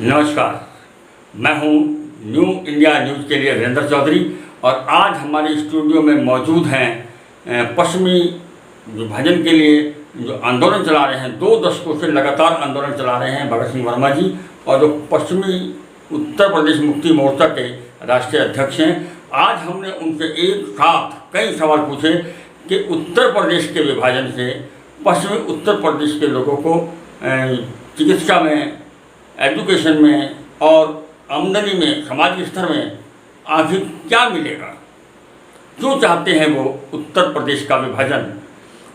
नमस्कार, मैं हूं न्यू इंडिया न्यूज़ के लिए वीरेंद्र चौधरी और आज हमारे स्टूडियो में मौजूद हैं पश्चिमी विभाजन के लिए जो आंदोलन चला रहे हैं, 2 दशकों से लगातार आंदोलन चला रहे हैं भगत सिंह वर्मा जी, और जो पश्चिमी उत्तर प्रदेश मुक्ति मोर्चा के राष्ट्रीय अध्यक्ष हैं। आज हमने उनसे एक साथ कई सवाल पूछे कि उत्तर प्रदेश के विभाजन से पश्चिमी उत्तर प्रदेश के लोगों को चिकित्सा में, एजुकेशन में और आमदनी में, समाज स्तर में आखिर क्या मिलेगा, क्यों चाहते हैं वो उत्तर प्रदेश का विभाजन,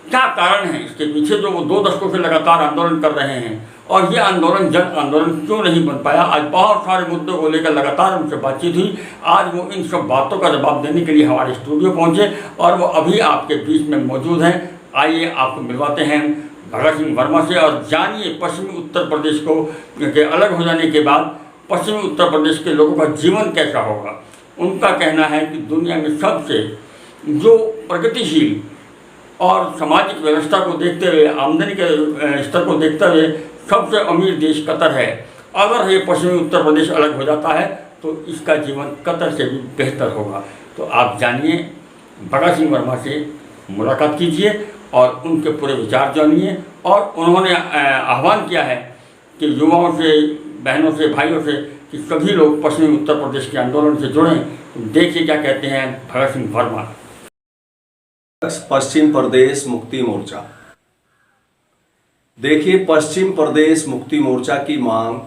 क्या कारण है इसके पीछे जो वो 2 दशकों से लगातार आंदोलन कर रहे हैं, और ये आंदोलन जन आंदोलन क्यों नहीं बन पाया। आज बहुत सारे मुद्दों को लेकर लगातार उनसे बातचीत हुई। आज वो इन सब बातों का जवाब देने के लिए हमारे स्टूडियो पहुँचे और वो अभी आपके बीच में मौजूद हैं। आइए आपको मिलवाते हैं भगत सिंह वर्मा से और जानिए पश्चिमी उत्तर प्रदेश को के अलग हो जाने के बाद पश्चिमी उत्तर प्रदेश के लोगों का जीवन कैसा होगा। उनका कहना है कि दुनिया में सबसे जो प्रगतिशील और सामाजिक व्यवस्था को देखते हुए, आमदनी के स्तर को देखते हुए सबसे अमीर देश कतर है। अगर ये पश्चिमी उत्तर प्रदेश अलग हो जाता है तो इसका जीवन कतर से भी बेहतर होगा। तो आप जानिए, भगत सिंह वर्मा से मुलाकात कीजिए और उनके पूरे विचार जानिए। और उन्होंने आह्वान किया है कि युवाओं से, बहनों से, भाइयों से कि सभी लोग पश्चिमी उत्तर प्रदेश के आंदोलन से जुड़ें। देखिए क्या कहते हैं भगत सिंह वर्मा। पश्चिम प्रदेश मुक्ति मोर्चा। देखिए, पश्चिम प्रदेश मुक्ति मोर्चा की मांग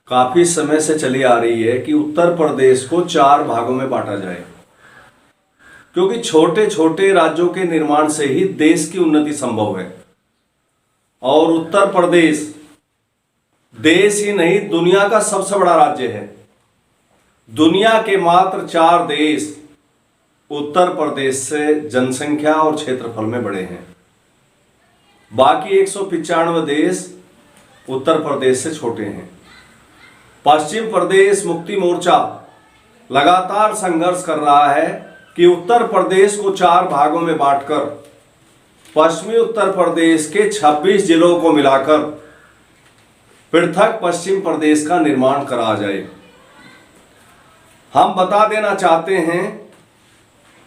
काफी समय से चली आ रही है कि उत्तर प्रदेश को 4 भागों में बांटा जाए, क्योंकि छोटे छोटे राज्यों के निर्माण से ही देश की उन्नति संभव है। और उत्तर प्रदेश देश ही नहीं, दुनिया का सबसे बड़ा राज्य है। दुनिया के मात्र 4 देश उत्तर प्रदेश से जनसंख्या और क्षेत्रफल में बड़े हैं। बाकी 195 देश उत्तर प्रदेश से छोटे हैं। पश्चिम प्रदेश मुक्ति मोर्चा लगातार संघर्ष कर रहा है कि उत्तर प्रदेश को 4 भागों में बांटकर पश्चिमी उत्तर प्रदेश के 26 जिलों को मिलाकर पृथक पश्चिम प्रदेश का निर्माण करा जाए। हम बता देना चाहते हैं,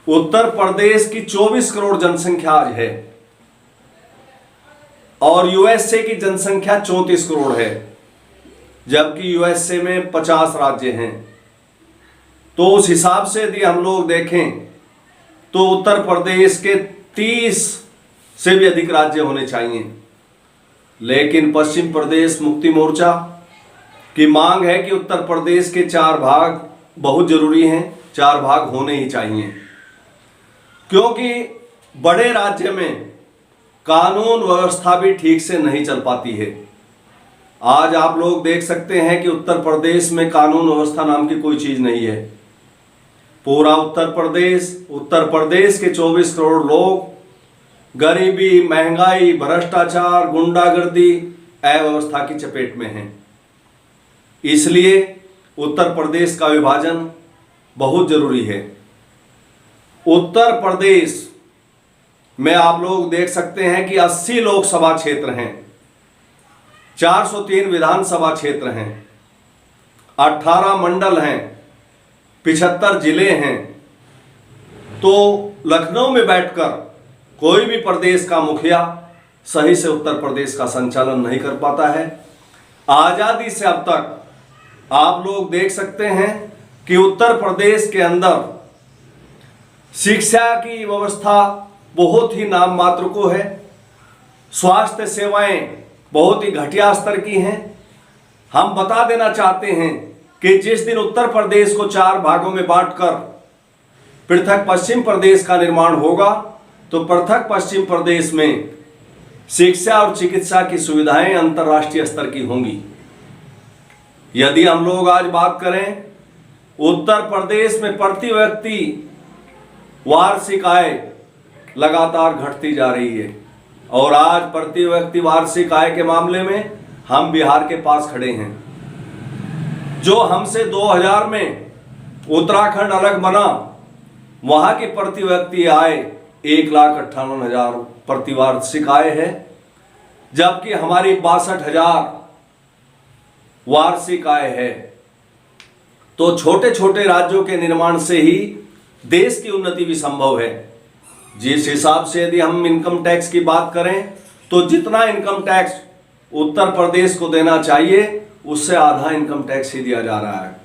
उत्तर प्रदेश की 24 करोड़ जनसंख्या आज है और यूएसए की जनसंख्या 34 करोड़ है, जबकि यूएसए में 50 राज्य हैं। तो उस हिसाब से यदि हम लोग देखें तो उत्तर प्रदेश के 30 से भी अधिक राज्य होने चाहिए। लेकिन पश्चिम प्रदेश मुक्ति मोर्चा की मांग है कि उत्तर प्रदेश के 4 भाग बहुत जरूरी हैं, 4 भाग होने ही चाहिए, क्योंकि बड़े राज्य में कानून व्यवस्था भी ठीक से नहीं चल पाती है। आज आप लोग देख सकते हैं कि उत्तर प्रदेश में कानून व्यवस्था नाम की कोई चीज नहीं है। पूरा उत्तर प्रदेश के 24 करोड़ लोग गरीबी, महंगाई, भ्रष्टाचार, गुंडागर्दी, अव्यवस्था की चपेट में हैं। इसलिए उत्तर प्रदेश का विभाजन बहुत जरूरी है। उत्तर प्रदेश में आप लोग देख सकते हैं कि 80 लोकसभा क्षेत्र हैं, 403 विधानसभा क्षेत्र हैं, 18 मंडल हैं, 75 जिले हैं। तो लखनऊ में बैठकर कोई भी प्रदेश का मुखिया सही से उत्तर प्रदेश का संचालन नहीं कर पाता है। आजादी से अब तक आप लोग देख सकते हैं कि उत्तर प्रदेश के अंदर शिक्षा की व्यवस्था बहुत ही नाम मात्र को है। स्वास्थ्य सेवाएं बहुत ही घटिया स्तर की हैं। हम बता देना चाहते हैं कि जिस दिन उत्तर प्रदेश को 4 भागों में बांटकर पृथक पश्चिम प्रदेश का निर्माण होगा तो पृथक पश्चिम प्रदेश में शिक्षा और चिकित्सा की सुविधाएं अंतर्राष्ट्रीय स्तर की होंगी। यदि हम लोग आज बात करें, उत्तर प्रदेश में प्रति व्यक्ति वार्षिक आय लगातार घटती जा रही है और आज प्रति व्यक्ति वार्षिक आय के मामले में हम बिहार के पास खड़े हैं। जो हमसे 2000 में उत्तराखंड अलग बना, वहां की प्रति व्यक्ति आय 1,58,000 प्रति वार्षिक आय है, जबकि हमारी 62,000 वार्षिक आय है। तो छोटे छोटे राज्यों के निर्माण से ही देश की उन्नति भी संभव है। जिस हिसाब से यदि हम इनकम टैक्स की बात करें तो जितना इनकम टैक्स उत्तर प्रदेश को देना चाहिए उससे आधा इनकम टैक्स ही दिया जा रहा है।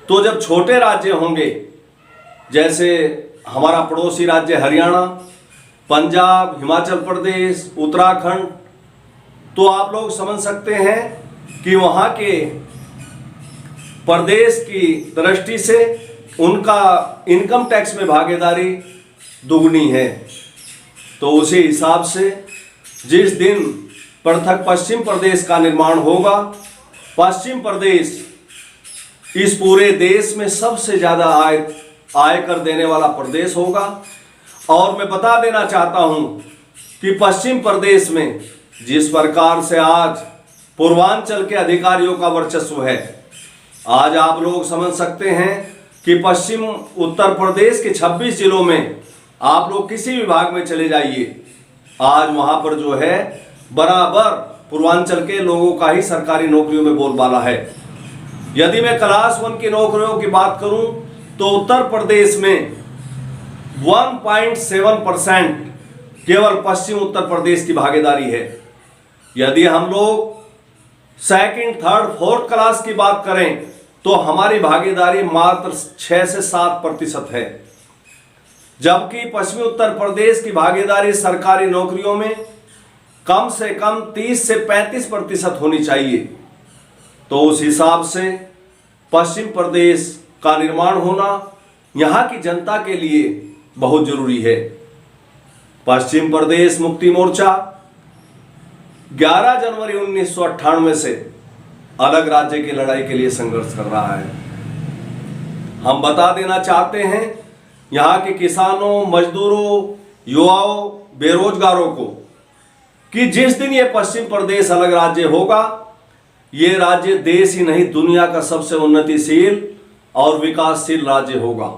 तो जब छोटे राज्य होंगे, जैसे हमारा पड़ोसी राज्य हरियाणा, पंजाब, हिमाचल प्रदेश, उत्तराखंड, तो आप लोग समझ सकते हैं कि वहाँ के प्रदेश की दृष्टि से उनका इनकम टैक्स में भागीदारी दुगनी है। तो उसी हिसाब से जिस दिन पृथक पश्चिम प्रदेश का निर्माण होगा, पश्चिम प्रदेश इस पूरे देश में सबसे ज़्यादा आयकर देने वाला प्रदेश होगा। और मैं बता देना चाहता हूं कि पश्चिम प्रदेश में जिस प्रकार से आज पूर्वांचल के अधिकारियों का वर्चस्व है, आज आप लोग समझ सकते हैं कि पश्चिम उत्तर प्रदेश के 26 जिलों में आप लोग किसी विभाग में चले जाइए, आज वहां पर जो है बराबर पूर्वांचल के लोगों का ही सरकारी नौकरियों में बोलबाला है। यदि मैं क्लास 1 की नौकरियों की बात करूं तो उत्तर प्रदेश में 1.7% केवल पश्चिम उत्तर प्रदेश की भागीदारी है। यदि हम लोग सेकंड, थर्ड, फोर्थ क्लास की बात करें तो हमारी भागीदारी मात्र 6 से 7% है, जबकि पश्चिमी उत्तर प्रदेश की भागीदारी सरकारी नौकरियों में कम से कम 30 से 35% होनी चाहिए। तो उस हिसाब से पश्चिम प्रदेश का निर्माण होना यहाँ की जनता के लिए बहुत जरूरी है। पश्चिम प्रदेश मुक्ति मोर्चा 11 जनवरी 1998 से अलग राज्य की लड़ाई के लिए संघर्ष कर रहा है। हम बता देना चाहते हैं यहाँ के किसानों, मजदूरों, युवाओं, बेरोजगारों को कि जिस दिन ये पश्चिम प्रदेश अलग राज्य होगा, ये राज्य देश ही नहीं दुनिया का सबसे उन्नतिशील और विकासशील राज्य होगा।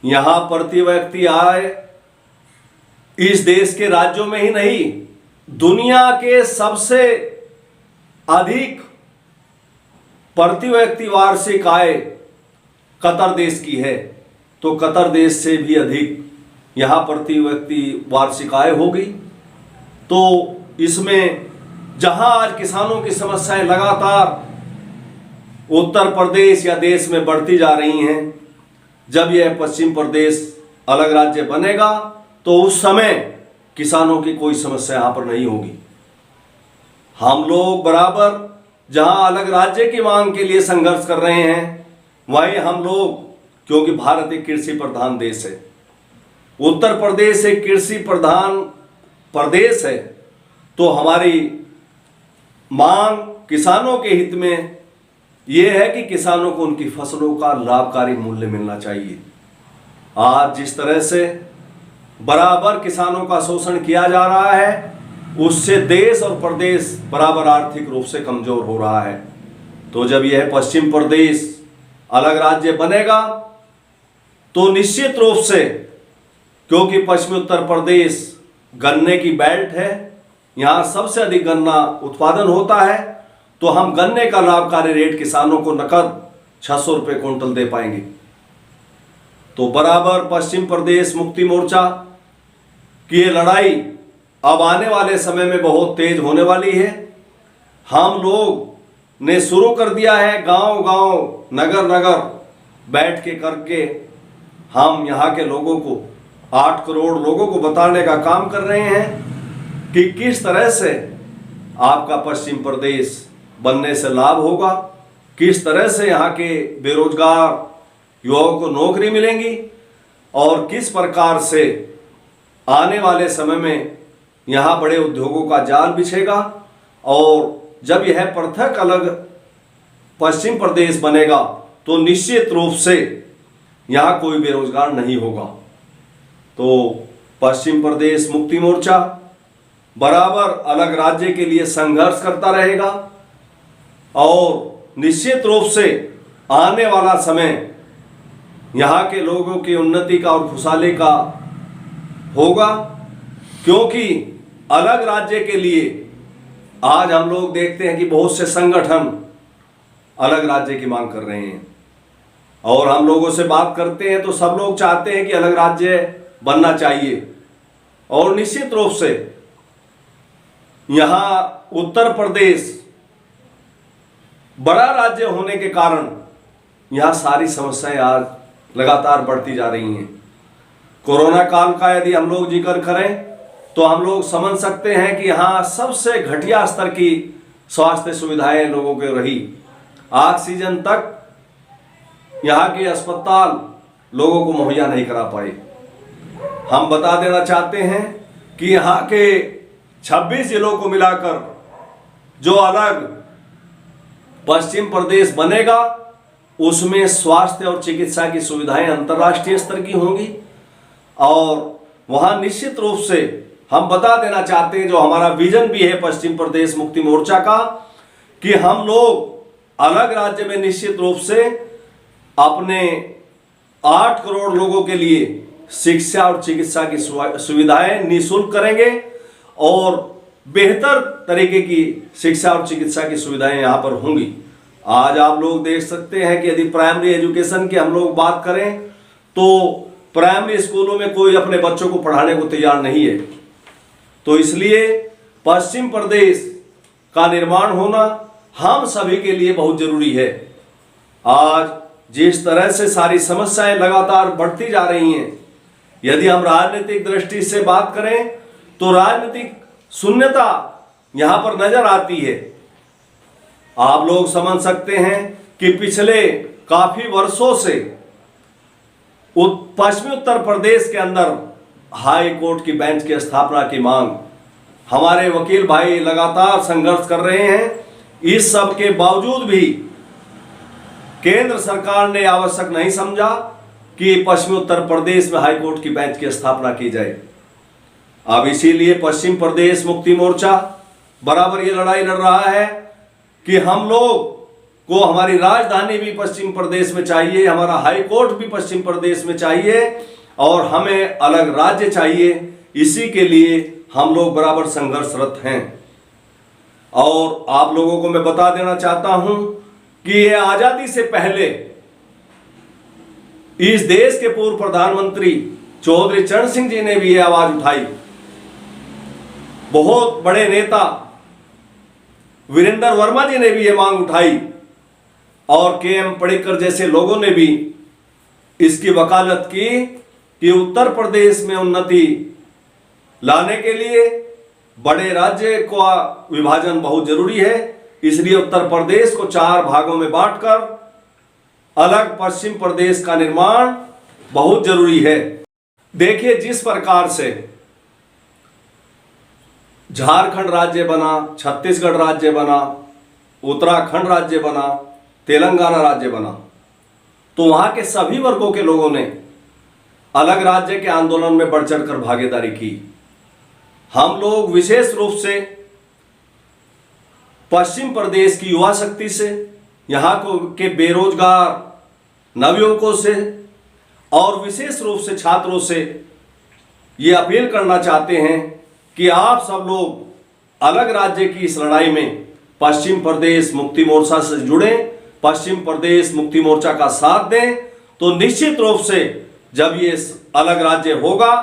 यहाँ प्रति व्यक्ति आय इस देश के राज्यों में ही नहीं, दुनिया के सबसे अधिक प्रति व्यक्ति वार्षिक आय कतर देश की है। तो कतर देश से भी अधिक यहाँ प्रति व्यक्ति वार्षिक आय होगी। तो इसमें जहां आज किसानों की समस्याएं लगातार उत्तर प्रदेश या देश में बढ़ती जा रही हैं, जब यह पश्चिम प्रदेश अलग राज्य बनेगा तो उस समय किसानों की कोई समस्या यहां पर नहीं होगी। हम लोग बराबर जहां अलग राज्य की मांग के लिए संघर्ष कर रहे हैं, वहीं हम लोग, क्योंकि भारत एक कृषि प्रधान देश है, उत्तर प्रदेश एक कृषि प्रधान प्रदेश है, तो हमारी मांग किसानों के हित में यह है कि किसानों को उनकी फसलों का लाभकारी मूल्य मिलना चाहिए। आज जिस तरह से बराबर किसानों का शोषण किया जा रहा है, उससे देश और प्रदेश बराबर आर्थिक रूप से कमजोर हो रहा है। तो जब यह पश्चिम प्रदेश अलग राज्य बनेगा तो निश्चित रूप से, क्योंकि पश्चिमी उत्तर प्रदेश गन्ने की बेल्ट है, यहाँ सबसे अधिक गन्ना उत्पादन होता है, तो हम गन्ने का लाभकारी रेट किसानों को नकद 600 रुपये क्विंटल दे पाएंगे। तो बराबर पश्चिम प्रदेश मुक्ति मोर्चा की ये लड़ाई अब आने वाले समय में बहुत तेज होने वाली है। हम लोग ने शुरू कर दिया है, गांव गांव, नगर नगर बैठ के करके हम यहाँ के लोगों को, 8 करोड़ लोगों को बताने का काम कर रहे हैं कि किस तरह से आपका पश्चिम प्रदेश बनने से लाभ होगा, किस तरह से यहाँ के बेरोजगार युवाओं को नौकरी मिलेंगी और किस प्रकार से आने वाले समय में यहाँ बड़े उद्योगों का जाल बिछेगा। और जब यह पृथक अलग पश्चिम प्रदेश बनेगा तो निश्चित रूप से यहाँ कोई बेरोजगार नहीं होगा। तो पश्चिम प्रदेश मुक्ति मोर्चा बराबर अलग राज्य के लिए संघर्ष करता रहेगा और निश्चित रूप से आने वाला समय यहाँ के लोगों की उन्नति का और खुशहाली का होगा, क्योंकि अलग राज्य के लिए आज हम लोग देखते हैं कि बहुत से संगठन अलग राज्य की मांग कर रहे हैं, और हम लोगों से बात करते हैं तो सब लोग चाहते हैं कि अलग राज्य बनना चाहिए। और निश्चित रूप से यहाँ उत्तर प्रदेश बड़ा राज्य होने के कारण यहाँ सारी समस्याएं आज लगातार बढ़ती जा रही हैं। कोरोना काल का यदि हम लोग जिक्र करें तो हम लोग समझ सकते हैं कि यहाँ सबसे घटिया स्तर की स्वास्थ्य सुविधाएं लोगों को रही। ऑक्सीजन तक यहाँ के अस्पताल लोगों को मुहैया नहीं करा पाए। हम बता देना चाहते हैं कि यहाँ के 26 जिलों को मिलाकर जो अलग पश्चिम प्रदेश बनेगा उसमें स्वास्थ्य और चिकित्सा की सुविधाएं अंतर्राष्ट्रीय स्तर की होंगी। और वहां निश्चित रूप से हम बता देना चाहते हैं, जो हमारा विजन भी है पश्चिम प्रदेश मुक्ति मोर्चा का, कि हम लोग अलग राज्य में निश्चित रूप से अपने 8 करोड़ लोगों के लिए शिक्षा और चिकित्सा की सुविधाएं निःशुल्क करेंगे और बेहतर तरीके की शिक्षा और चिकित्सा की सुविधाएं यहां पर होंगी। आज आप लोग देख सकते हैं कि यदि प्राइमरी एजुकेशन की हम लोग बात करें तो प्राइमरी स्कूलों में कोई अपने बच्चों को पढ़ाने को तैयार नहीं है। तो इसलिए पश्चिम प्रदेश का निर्माण होना हम सभी के लिए बहुत जरूरी है। आज जिस तरह से सारी समस्याएं लगातार बढ़ती जा रही हैं, यदि हम राजनीतिक दृष्टि से बात करें तो राजनीतिक शून्यता यहां पर नजर आती है। आप लोग समझ सकते हैं कि पिछले काफी वर्षों से पश्चिमी उत्तर प्रदेश के अंदर हाई कोर्ट की बेंच की स्थापना की मांग हमारे वकील भाई लगातार संघर्ष कर रहे हैं। इस सब के बावजूद भी केंद्र सरकार ने आवश्यक नहीं समझा कि पश्चिमी उत्तर प्रदेश में हाई कोर्ट की बेंच की स्थापना की जाए। अब इसीलिए पश्चिम प्रदेश मुक्ति मोर्चा बराबर ये लड़ाई लड़ रहा है कि हम लोग को हमारी राजधानी भी पश्चिम प्रदेश में चाहिए, हमारा हाई कोर्ट भी पश्चिम प्रदेश में चाहिए और हमें अलग राज्य चाहिए। इसी के लिए हम लोग बराबर संघर्षरत हैं। और आप लोगों को मैं बता देना चाहता हूं कि ये आजादी से पहले इस देश के पूर्व प्रधानमंत्री चौधरी चरण सिंह जी ने भी ये आवाज उठाई। बहुत बड़े नेता वीरेंद्र वर्मा जी ने भी ये मांग उठाई और के.एम. पटेकर जैसे लोगों ने भी इसकी वकालत की कि उत्तर प्रदेश में उन्नति लाने के लिए बड़े राज्य का विभाजन बहुत जरूरी है। इसलिए उत्तर प्रदेश को 4 भागों में बांटकर अलग पश्चिम प्रदेश का निर्माण बहुत जरूरी है। देखिए, जिस प्रकार से झारखंड राज्य बना, छत्तीसगढ़ राज्य बना, उत्तराखंड राज्य बना, तेलंगाना राज्य बना, तो वहां के सभी वर्गों के लोगों ने अलग राज्य के आंदोलन में बढ़ चढ़कर भागीदारी की। हम लोग विशेष रूप से पश्चिम प्रदेश की युवा शक्ति से, यहाँ के बेरोजगार नवयुवकों से और विशेष रूप से छात्रों से ये अपील करना चाहते हैं कि आप सब लोग अलग राज्य की इस लड़ाई में पश्चिम प्रदेश मुक्ति मोर्चा से जुड़ें, पश्चिम प्रदेश मुक्ति मोर्चा का साथ दें। तो निश्चित रूप से जब ये अलग राज्य होगा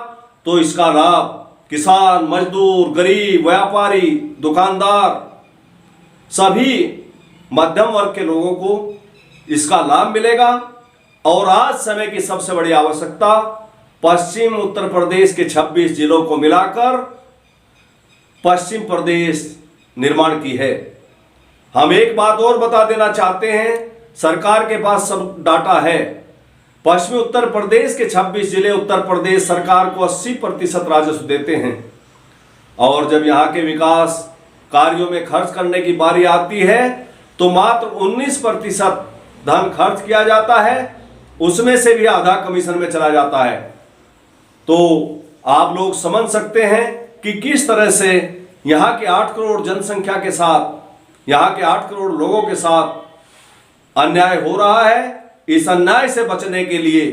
तो इसका लाभ किसान, मजदूर, गरीब, व्यापारी, दुकानदार, सभी मध्यम वर्ग के लोगों को इसका लाभ मिलेगा। और आज समय की सबसे बड़ी आवश्यकता पश्चिम उत्तर प्रदेश के 26 जिलों को मिलाकर पश्चिम प्रदेश निर्माण की है। हम एक बात और बता देना चाहते हैं, सरकार के पास सब डाटा है। पश्चिमी उत्तर प्रदेश के 26 जिले उत्तर प्रदेश सरकार को 80% राजस्व देते हैं और जब यहाँ के विकास कार्यों में खर्च करने की बारी आती है तो मात्र 19% धन खर्च किया जाता है, उसमें से भी आधा कमीशन में चला जाता है। तो आप लोग समझ सकते हैं कि किस तरह से यहाँ के 8 करोड़ जनसंख्या के साथ, यहाँ के 8 करोड़ लोगों के साथ अन्याय हो रहा है। इस अन्याय से बचने के लिए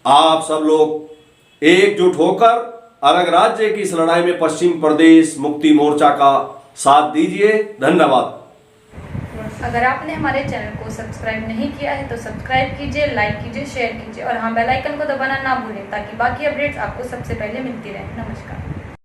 आप सब लोग एकजुट होकर अलग राज्य की इस लड़ाई में पश्चिम प्रदेश मुक्ति मोर्चा का साथ दीजिए। धन्यवाद। अगर आपने हमारे चैनल को सब्सक्राइब नहीं किया है तो सब्सक्राइब कीजिए, लाइक कीजिए, शेयर कीजिए और हाँ, बेल आइकन को दबाना ना भूलें ताकि बाकी अपडेट्स आपको सबसे पहले मिलती रहें। नमस्कार।